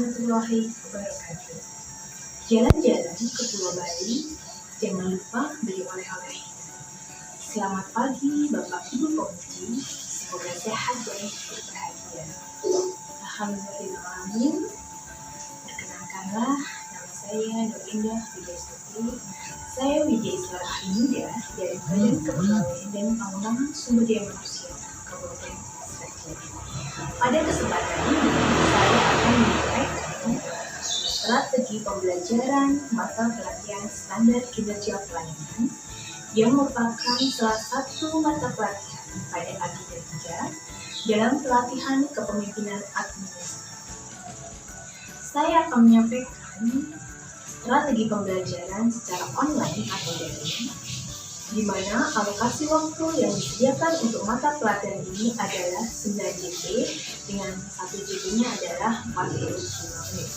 warahmatullahi wabarakatuh. Jalan-jalan ke Pulau Bali, jangan lupa beli oleh-oleh. Selamat pagi Bapak Ibu Komisi, semoga sehat dan berbahagia. Alhamdulillahirrahmanirrahim. Perkenalkanlah, nama saya Nur Indah Wijastuti. Saya Wijaya Islam Muda dari Badan Kepegawaian dan Pengembangan Sumber Daya Manusia Kabupaten Sragen. Pada kesempatan ini, saya akan menyampaikan strategi pembelajaran mata pelatihan standar kinerja pelayanan yang merupakan salah satu mata pelatihan pada AG3 dalam pelatihan kepemimpinan administrasi. Saya akan menyampaikan strategi pembelajaran secara online atau daring, di mana alokasi waktu yang disediakan untuk mata pelatihan ini adalah 9 JP dengan 1 JP-nya adalah 45 menit.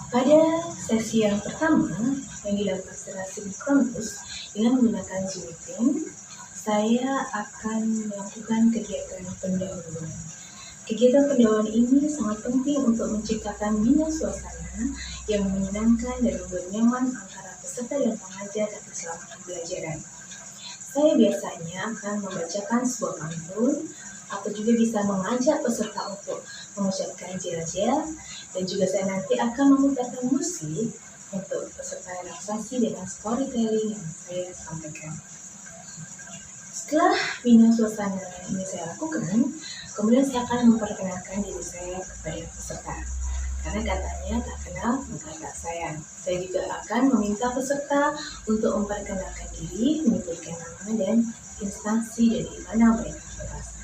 Pada sesi yang pertama yang dilakukan secara sinkronus dengan menggunakan Zoom Meeting, saya akan melakukan kegiatan pendahuluan. Kegiatan pendahuluan ini sangat penting untuk menciptakan bina suasana yang menyenangkan dan membuat nyaman antara peserta dan pengajar atas selama pembelajaran. Saya biasanya akan membacakan sebuah pantun atau juga bisa mengajak peserta untuk mengucapkan jel-jel, dan juga saya nanti akan memutarkan musik untuk peserta relaksasi dengan storytelling yang saya sampaikan. Setelah bina suasana ini saya lakukan, kemudian saya akan memperkenalkan diri saya kepada peserta. Karena katanya tak kenal maka tak sayang. Saya juga akan meminta peserta untuk memperkenalkan diri, menyebutkan nama dan instansi dari mana mereka berasal.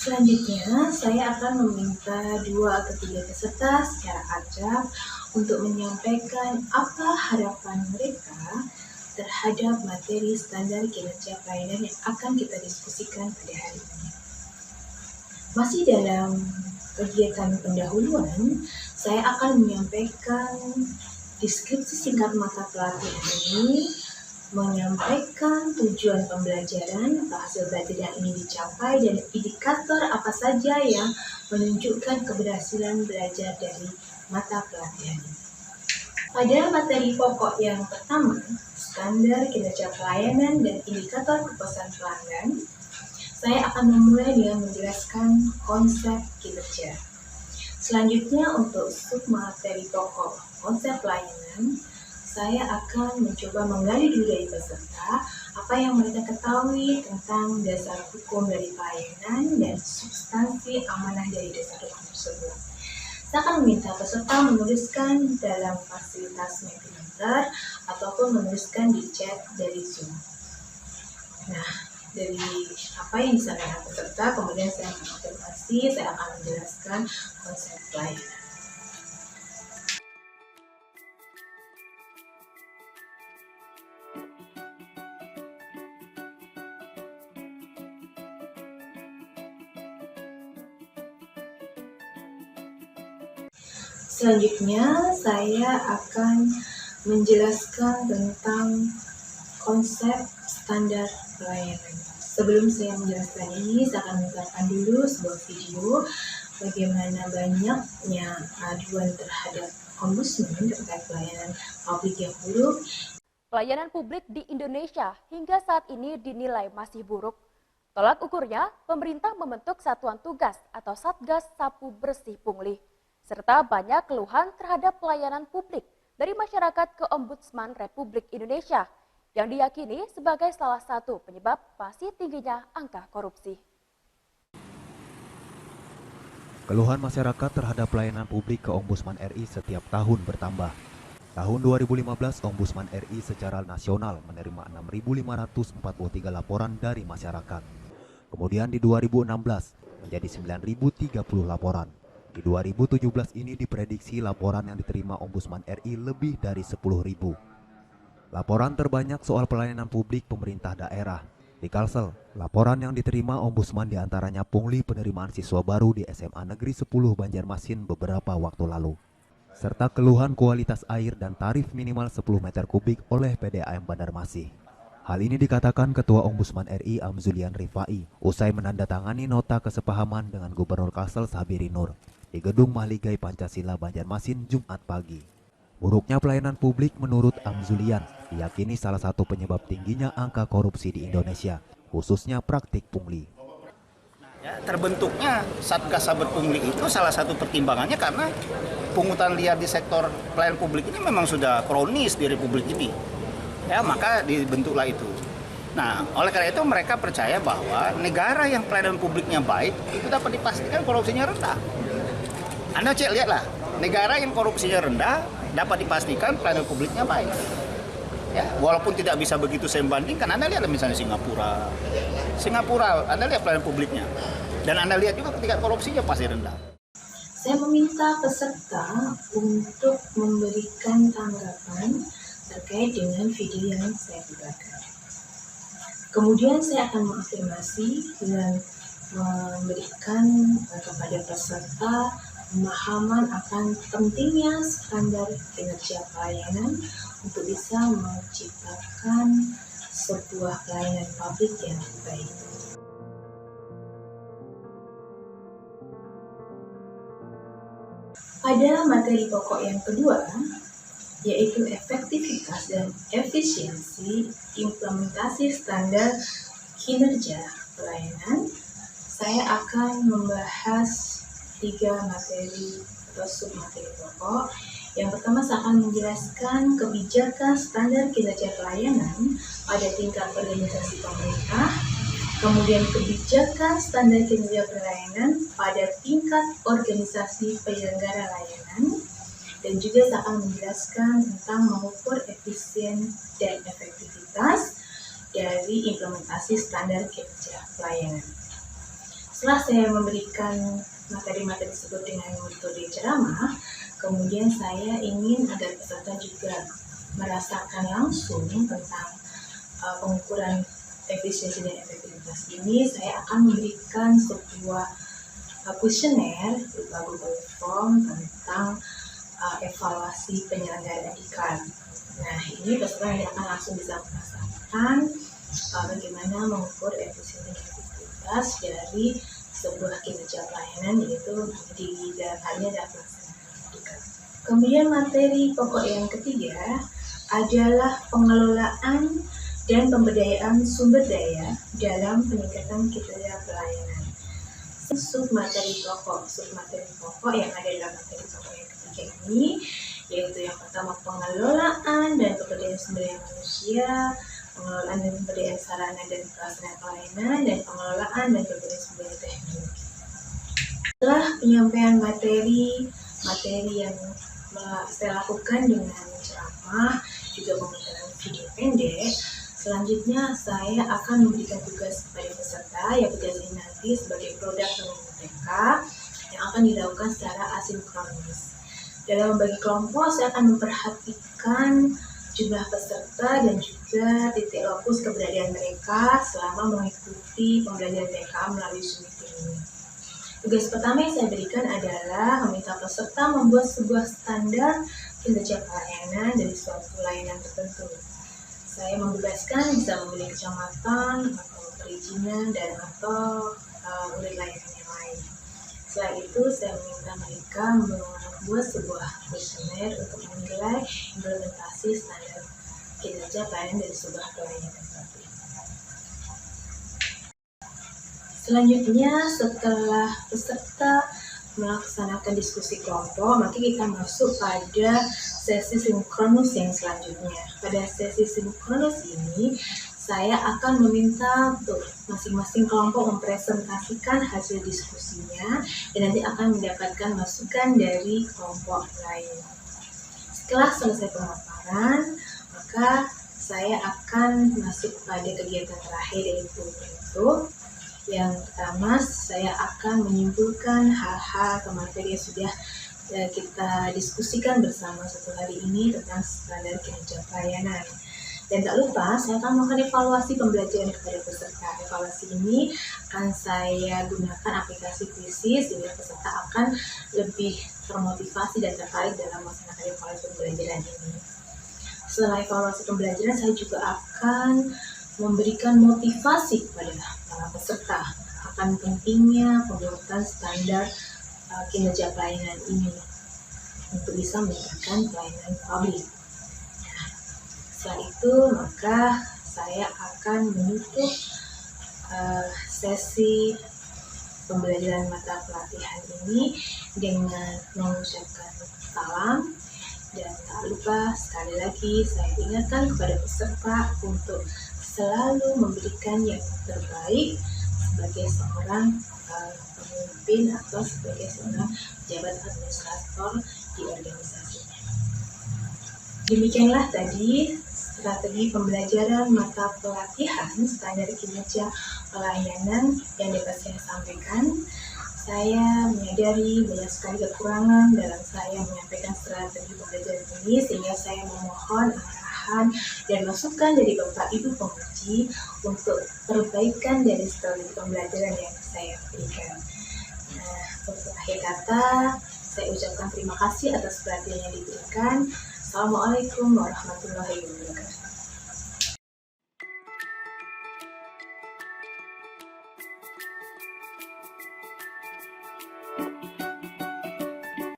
Selanjutnya, saya akan meminta 2 atau 3 peserta secara acak untuk menyampaikan apa harapan mereka terhadap materi standar kinerja pelayanan yang akan kita diskusikan pada hari ini. Masih dalam kegiatan pendahuluan, saya akan menyampaikan deskripsi singkat mata pelatihan ini, menyampaikan tujuan pembelajaran atau hasil belajar yang ingin dicapai dan indikator apa saja yang menunjukkan keberhasilan belajar dari mata pelatihan ini. Pada materi pokok yang pertama, standar kinerja pelayanan dan indikator kepuasan pelanggan, saya akan memulai dengan menjelaskan konsep kinerja. Selanjutnya untuk submateri pokok konsep pelayanan, saya akan mencoba menggali dulu dari peserta apa yang mereka ketahui tentang dasar hukum dari pelayanan dan substansi amanah dari dasar hukum tersebut. Saya akan meminta peserta menuliskan dalam fasilitas Mentimeter ataupun menuliskan di chat dari Zoom. Nah, dari apa yang disampaikan peserta, kemudian saya akan konfirmasi, saya akan menjelaskan konsep pelayanan. Selanjutnya, saya akan menjelaskan tentang konsep standar pelayanan. Sebelum saya menjelaskan ini, saya akan memutarkan dulu sebuah video bagaimana banyaknya aduan terhadap Ombudsman terkait pelayanan publik yang buruk. Pelayanan publik di Indonesia hingga saat ini dinilai masih buruk. Tolak ukurnya, pemerintah membentuk Satuan Tugas atau Satgas Sapu Bersih Pungli, serta banyak keluhan terhadap pelayanan publik dari masyarakat ke Ombudsman Republik Indonesia yang diyakini sebagai salah satu penyebab masih tingginya angka korupsi. Keluhan masyarakat terhadap pelayanan publik ke Ombudsman RI setiap tahun bertambah. Tahun 2015, Ombudsman RI secara nasional menerima 6.543 laporan dari masyarakat. Kemudian di 2016 menjadi 9.030 laporan. Di 2017 ini diprediksi laporan yang diterima Ombudsman RI lebih dari 10.000. Laporan terbanyak soal pelayanan publik pemerintah daerah. Di Kalsel, laporan yang diterima Ombudsman diantaranya pungli penerimaan siswa baru di SMA Negeri 10 Banjarmasin beberapa waktu lalu, serta keluhan kualitas air dan tarif minimal 10 meter kubik oleh PDAM Banjarmasin. Hal ini dikatakan Ketua Ombudsman RI Amzulian Rifai usai menandatangani nota kesepahaman dengan Gubernur Kalsel Sabiri Nur di Gedung Mahligai Pancasila Banjarmasin Jumat pagi. Buruknya pelayanan publik menurut Amzulian diyakini salah satu penyebab tingginya angka korupsi di Indonesia, khususnya praktik pungli. Ya, terbentuknya Satgas Saber Pungli itu salah satu pertimbangannya karena pungutan liar di sektor pelayanan publik ini memang sudah kronis di Republik ini. Ya, maka dibentuklah itu. Nah, oleh karena itu mereka percaya bahwa negara yang pelayanan publiknya baik itu dapat dipastikan korupsinya rendah. Anda cek lihatlah, negara yang korupsinya rendah dapat dipastikan pelayanan publiknya baik. Ya, walaupun tidak bisa begitu saya bandingkan, Anda lihat misalnya Singapura, Anda lihat pelayanan publiknya, dan Anda lihat juga ketika korupsinya pasti rendah. Saya meminta peserta untuk memberikan tanggapan terkait dengan video yang saya buatkan. Kemudian saya akan mengafirmasi dan memberikan kepada peserta pemahaman akan pentingnya standar kinerja pelayanan untuk bisa menciptakan sebuah pelayanan publik yang baik. Pada materi pokok yang kedua, yaitu efektivitas dan efisiensi implementasi standar kinerja pelayanan, saya akan membahas 3 materi atau submateri pokok. Yang pertama, saya akan menjelaskan kebijakan standar kinerja pelayanan pada tingkat organisasi pemerintah, kemudian kebijakan standar kinerja pelayanan pada tingkat organisasi penyelenggara layanan, dan juga saya akan menjelaskan tentang mengukur efisien dan efektivitas dari implementasi standar kinerja pelayanan. Setelah saya memberikan materi-materi tersebut dengan metode ceramah, kemudian saya ingin agar peserta juga merasakan langsung tentang pengukuran efisiensi dan efektivitas ini. Saya akan memberikan sebuah kuesioner berupa Google Form tentang evaluasi penyelenggaraan iklan. Nah, ini peserta yang akan langsung bisa merasakan bagaimana mengukur efisiensi dan efektivitas dari sebuah kinerja pelayanan, yaitu di dalam halnya adalah pelaksanaan iklan. Kemudian materi pokok yang ketiga adalah pengelolaan dan pemberdayaan sumber daya dalam peningkatan kinerja pelayanan. Submateri pokok yang ada dalam materi pokok yang ketiga ini, yaitu yang pertama pengelolaan dan pemberdayaan sumber daya manusia, pengelolaan dan pemberdayaan sarana dan prasarana pelayanan, dan pengelolaan dan pemberdayaan sumber daya teknologi. Setelah penyampaian materi yang saya lakukan dengan ceramah, juga menggunakan video pendek, selanjutnya saya akan memberikan tugas kepada peserta, yang tugas ini nanti sebagai produk dari mereka yang akan dilakukan secara asinkronis. Dalam membagi kelompok, saya akan memperhatikan jumlah peserta dan juga titik lokus keberadaan mereka selama mengikuti pembelajaran mereka melalui Zoom meeting ini. Tugas pertama yang saya berikan adalah meminta peserta membuat sebuah standar kinerja pelayanan dari suatu layanan tertentu. Saya membebaskan bisa memilih kecamatan atau perizinan dan atau unit layanan yang lain. Setelah itu, saya meminta mereka membuat sebuah kuesioner untuk menilai implementasi standar kinerja pelayanan dari sebuah pelayanan publik. Selanjutnya, setelah peserta melaksanakan diskusi kelompok, maka kita masuk pada sesi sinkronus yang selanjutnya. Pada sesi sinkronus ini, saya akan meminta untuk masing-masing kelompok mempresentasikan hasil diskusinya dan nanti akan mendapatkan masukan dari kelompok lain. Setelah selesai pemaparan, maka saya akan masuk pada kegiatan terakhir, yaitu penutup. Yang pertama, saya akan menyimpulkan hal-hal atau materi yang sudah kita diskusikan bersama satu hari ini tentang standar kinerja pelayanan. Dan tak lupa, saya akan melakukan evaluasi pembelajaran kepada peserta. Evaluasi ini akan saya gunakan aplikasi Quizizz, sehingga peserta akan lebih termotivasi dan tertarik dalam melaksanakan evaluasi pembelajaran ini. Setelah evaluasi pembelajaran, saya juga akan memberikan motivasi kepada para peserta akan pentingnya pembentukan standar kinerja pelayanan ini untuk bisa meningkatkan pelayanan publik. Setelah itu, maka saya akan menutup sesi pembelajaran mata pelatihan ini dengan mengucapkan salam. Dan tak lupa sekali lagi saya ingatkan kepada peserta untuk selalu memberikan yang terbaik sebagai seorang pemimpin atau sebagai seorang pejabat administrator di organisasinya. Demikianlah tadi strategi pembelajaran mata pelatihan standar kinerja pelayanan yang dapat saya sampaikan. Saya menyadari banyak sekali kekurangan dalam saya menyampaikan strategi pembelajaran ini, sehingga saya memohon arahan dan masukan dari Bapak Ibu penguji untuk perbaikan dari strategi pembelajaran yang saya berikan. Untuk akhir kata, saya ucapkan terima kasih atas perhatian yang diberikan. Assalamualaikum warahmatullahi wabarakatuh.